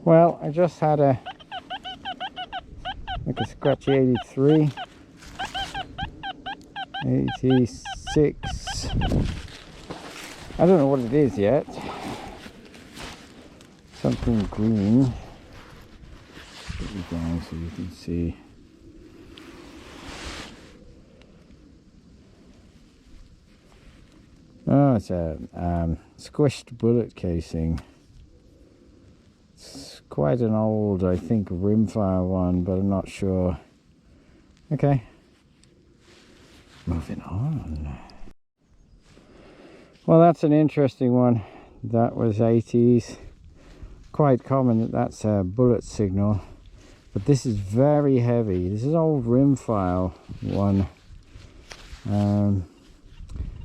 Well, I just had a scratchy 83, 86. I don't know what it is yet. Something green. Put it down so you can see. Oh, it's a squished bullet casing. It's quite an old, I think, rimfire one, but I'm not sure. Okay, moving on. Well, that's an interesting one. That was 80s. Quite common that that's a bullet signal, but this is very heavy. This is old rimfire one.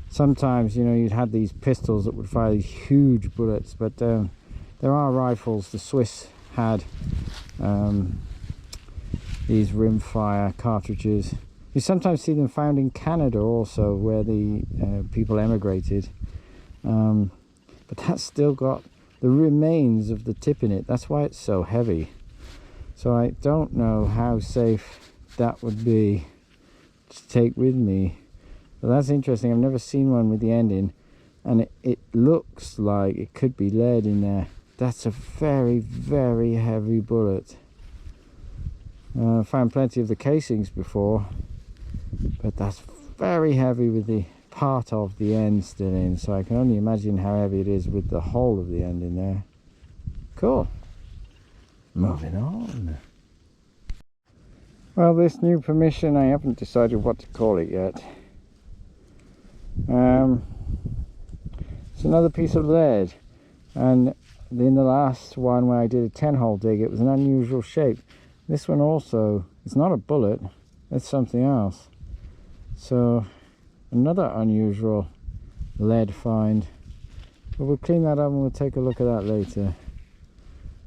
Sometimes, you know, you'd have these pistols that would fire these huge bullets, but there are rifles. The Swiss had these rimfire cartridges. You sometimes see them found in Canada also, where the people emigrated, but that's still got the remains of the tip in it. That's why it's so heavy. So I don't know how safe that would be to take with me. But that's interesting. I've never seen one with the end in, and it looks like it could be lead in there. That's a very, very heavy bullet. I found plenty of the casings before, but that's very heavy with the part of the end still in, so I can only imagine how heavy it is with the whole of the end in there. Cool. Moving on. Well, this new permission, I haven't decided what to call it yet. It's another piece of lead, and in the last one when I did a 10-hole dig, it was an unusual shape. This one also, it's not a bullet, it's something else. So another unusual lead find, but we'll clean that up and we'll take a look at that later.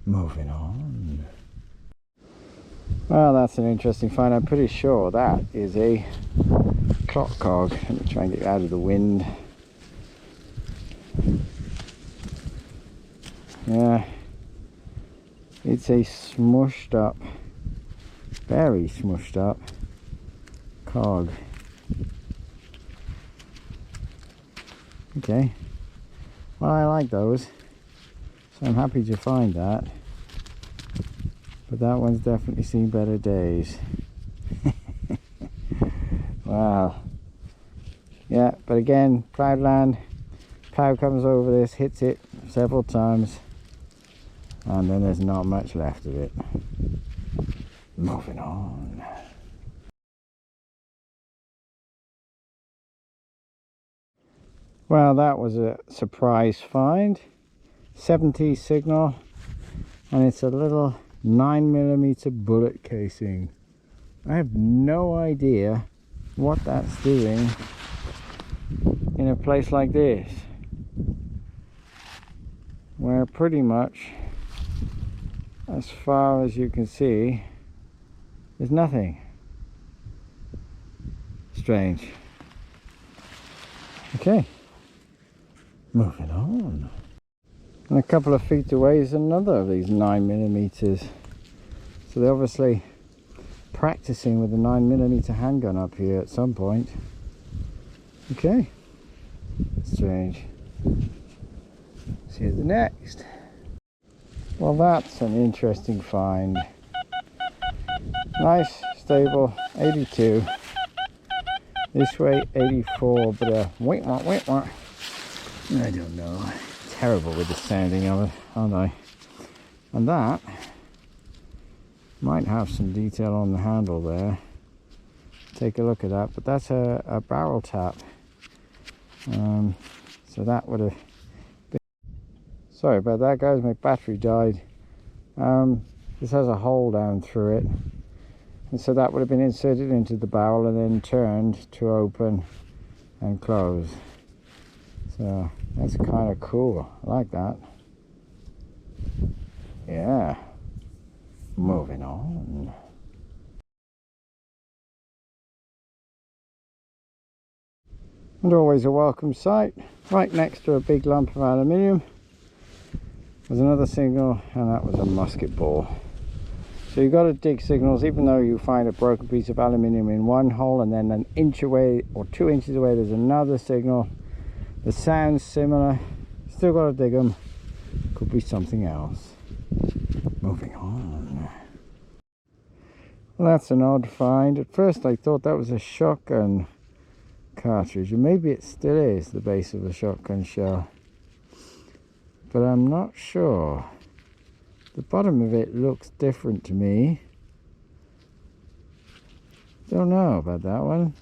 Moving on. Well, that's an interesting find. I'm pretty sure that is a clock cog. Let me try and get it out of the wind. Yeah, it's a smushed up, very smushed up cog. Okay, well, I like those, so I'm happy to find that, but that one's definitely seen better days. Wow. Yeah, but again, ploughed land, plough comes over this, hits it several times, and then there's not much left of it. Moving on. Well, that was a surprise find. 70 signal, and it's a little 9mm bullet casing. I have no idea what that's doing in a place like this, where pretty much, as far as you can see, there's nothing. Strange. Okay, moving on. And a couple of feet away is another of these 9mm. So they're obviously practicing with a 9mm handgun up here at some point. Okay, strange. See you at the next. Well, that's an interesting find. Nice, stable, 82. This way, 84, but wait, I don't know. Terrible with the sounding of it, aren't I? And that might have some detail on the handle there. Take a look at that, but that's a barrel tap. So that would have been... Sorry about that, guys, my battery died. This has a hole down through it, and so that would have been inserted into the barrel and then turned to open and close. So that's kind of cool. I like that. Yeah. Moving on. And always a welcome sight, right next to a big lump of aluminium. There's another signal, and that was a musket ball. So you've got to dig signals, even though you find a broken piece of aluminium in one hole, and then an inch away or 2 inches away there's another signal that sounds similar. Still got to dig them. Could be something else. Moving on. Well, that's an odd find. At first I thought that was a shotgun cartridge, and maybe it still is the base of a shotgun shell, but I'm not sure. The bottom of it looks different to me. Don't know about that one.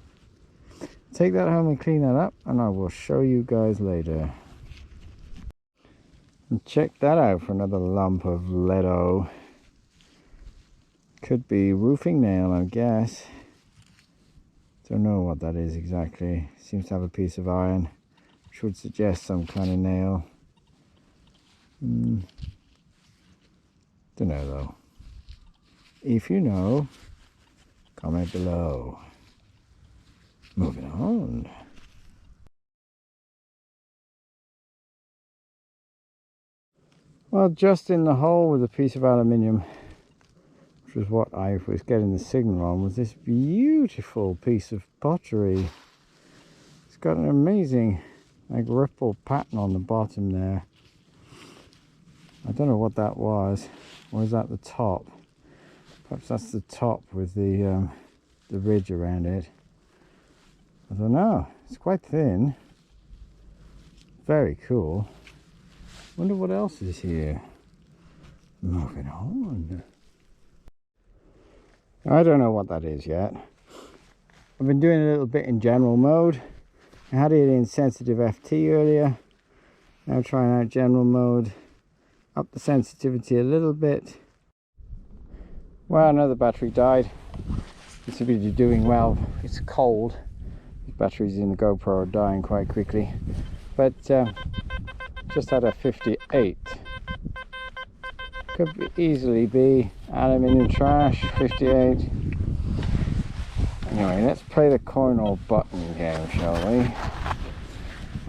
Take that home and clean that up, and I will show you guys later. And check that out for another lump of leado. Could be roofing nail, I guess. Don't know what that is exactly. Seems to have a piece of iron, which would suggest some kind of nail. Don't know though. If you know, comment below. Moving on. Well, just in the hole with a piece of aluminium, which was what I was getting the signal on, was this beautiful piece of pottery. It's got an amazing like ripple pattern on the bottom there. I don't know what that was. Or is that the top? Perhaps that's the top with the ridge around it. I don't know. It's quite thin. Very cool. Wonder what else is here. Moving on. I don't know what that is yet. I've been doing a little bit in general mode. I had it in sensitive FT earlier. Now trying out general mode. Up the sensitivity a little bit. Well, another battery died. This will be doing well. It's cold. The batteries in the GoPro are dying quite quickly. But just had a 58. Could easily be aluminium trash. 58. Anyway, let's play the coin or button game, shall we?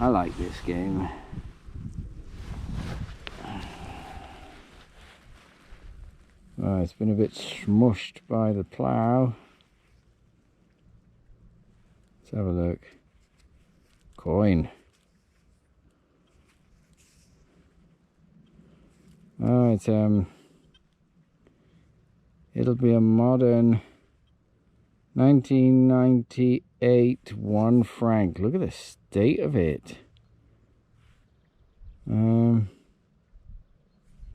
I like this game. Oh, it's been a bit smushed by the plough. Let's have a look. Coin. Oh, it's it'll be a modern 1998 1 franc. Look at the state of it.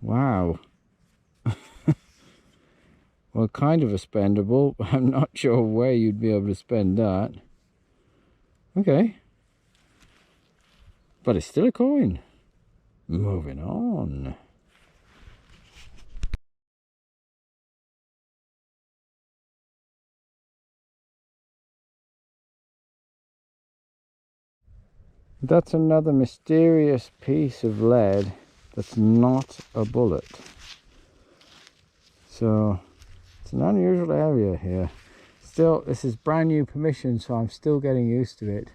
Wow. Well, kind of a spendable. I'm not sure where you'd be able to spend that. Okay. But it's still a coin. Moving on. That's another mysterious piece of lead that's not a bullet. So it's an unusual area here. Still, this is brand new permission, so I'm still getting used to it.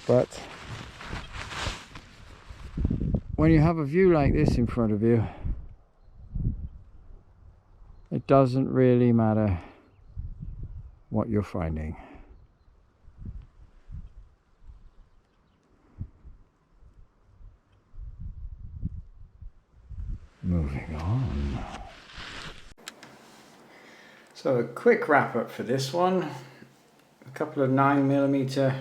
But when you have a view like this in front of you, it doesn't really matter what you're finding. Moving on. So a quick wrap up for this one. A couple of 9mm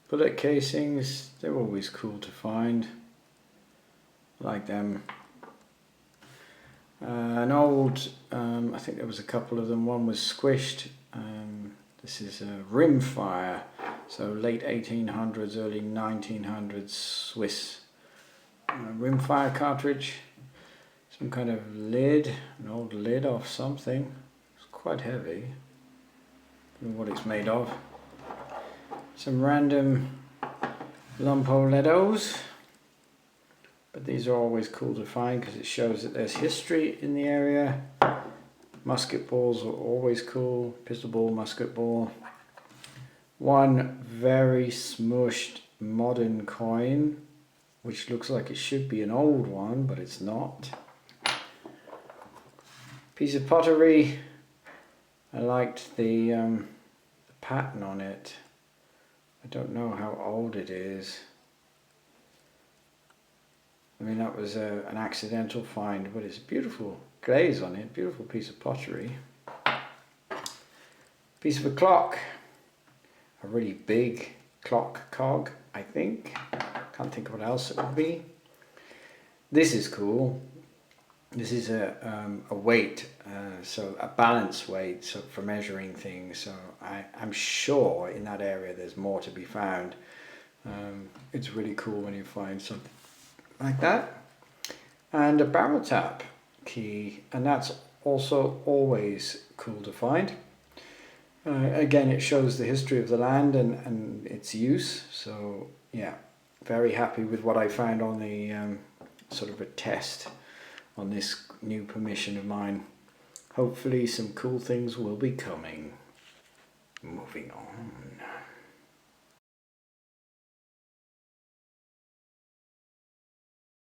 bullet casings. They're always cool to find. I like them. An old, I think there was a couple of them. One was squished. This is a rimfire. So late 1800s, early 1900s Swiss rimfire cartridge. Some kind of lid, an old lid off something. It's quite heavy. Don't know what it's made of. Some random lumpo leados. But these are always cool to find because it shows that there's history in the area. Musket balls are always cool. Pistol ball, musket ball. One very smushed modern coin which looks like it should be an old one, but it's not. Piece of pottery. I liked the pattern on it. I don't know how old it is. I mean, that was an accidental find, but it's a beautiful glaze on it, beautiful piece of pottery. Piece of a clock, a really big clock cog, I think. Can't think of what else it would be. This is cool. This is a weight, so a balance weight, so for measuring things. So I'm sure in that area there's more to be found. It's really cool when you find something like that. And a barrel tap key, and that's also always cool to find. Again, it shows the history of the land and its use. So yeah, very happy with what I found on the sort of a test on this new permission of mine. Hopefully some cool things will be coming. Moving on.